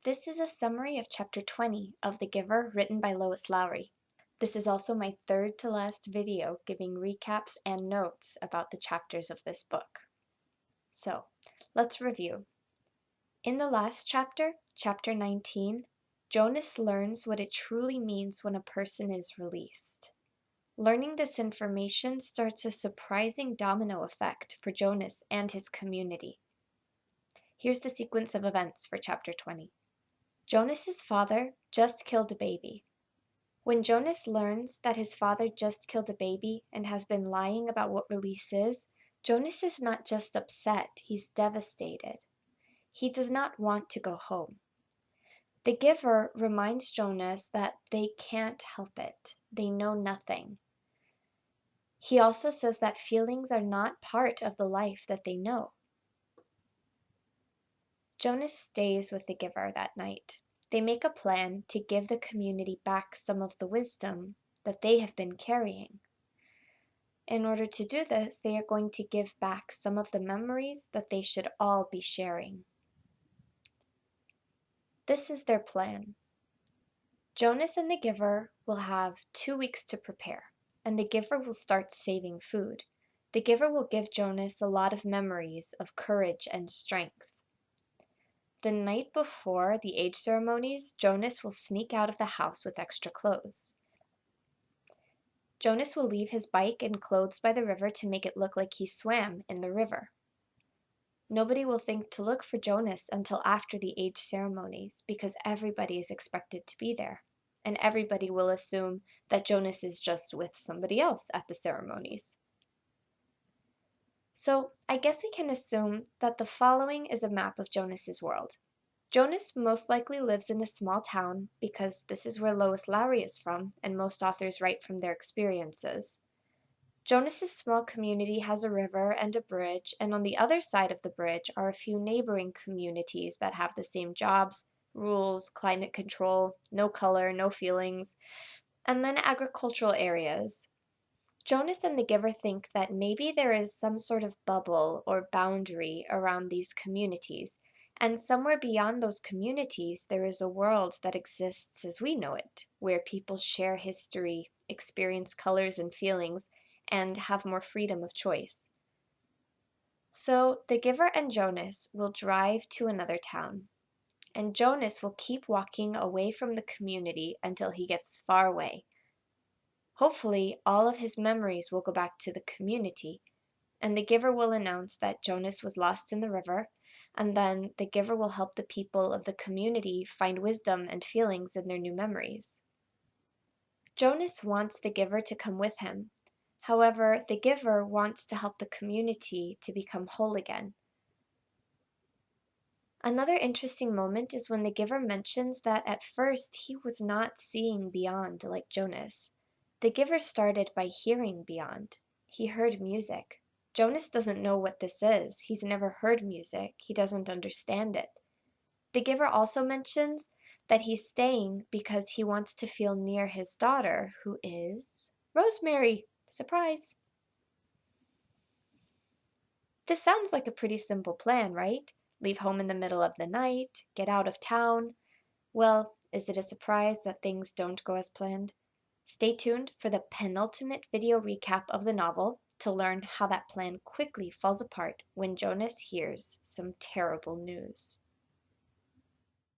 This is a summary of Chapter 20 of The Giver written by Lois Lowry. This is also my third to last video giving recaps and notes about the chapters of this book. So, let's review. In the last chapter, Chapter 19, Jonas learns what it truly means when a person is released. Learning this information starts a surprising domino effect for Jonas and his community. Here's the sequence of events for Chapter 20. Jonas's father just killed a baby. When Jonas learns that his father just killed a baby and has been lying about what release is, Jonas is not just upset, he's devastated. He does not want to go home. The Giver reminds Jonas that they can't help it. They know nothing. He also says that feelings are not part of the life that they know. Jonas stays with the Giver that night. They make a plan to give the community back some of the wisdom that they have been carrying. In order to do this, they are going to give back some of the memories that they should all be sharing. This is their plan. Jonas and the Giver will have 2 weeks to prepare, and the Giver will start saving food. The Giver will give Jonas a lot of memories of courage and strength. The night before the age ceremonies, Jonas will sneak out of the house with extra clothes. Jonas will leave his bike and clothes by the river to make it look like he swam in the river. Nobody will think to look for Jonas until after the age ceremonies because everybody is expected to be there, and everybody will assume that Jonas is just with somebody else at the ceremonies. So I guess we can assume that the following is a map of Jonas'S world. Jonas most likely lives in a small town because this is where Lois Lowry is from, and most authors write from their experiences. Jonas's small community has a river and a bridge, and on the other side of the bridge are a few neighboring communities that have the same jobs, rules, climate control, no color, no feelings, and then agricultural areas. Jonas and the Giver think that maybe there is some sort of bubble or boundary around these communities, and somewhere beyond those communities there is a world that exists as we know it, where people share history, experience colors and feelings, and have more freedom of choice. So the Giver and Jonas will drive to another town, and Jonas will keep walking away from the community until he gets far away. Hopefully, all of his memories will go back to the community, and the Giver will announce that Jonas was lost in the river, and then the Giver will help the people of the community find wisdom and feelings in their new memories. Jonas wants the Giver to come with him. However, the Giver wants to help the community to become whole again. Another interesting moment is when the Giver mentions that at first he was not seeing beyond like Jonas. The Giver started by hearing beyond. He heard music. Jonas doesn't know what this is. He's never heard music. He doesn't understand it. The Giver also mentions that he's staying because he wants to feel near his daughter, who is Rosemary. Surprise! This sounds like a pretty simple plan, right? Leave home in the middle of the night, get out of town. Well, is it a surprise that things don't go as planned? Stay tuned for the penultimate video recap of the novel to learn how that plan quickly falls apart when Jonas hears some terrible news.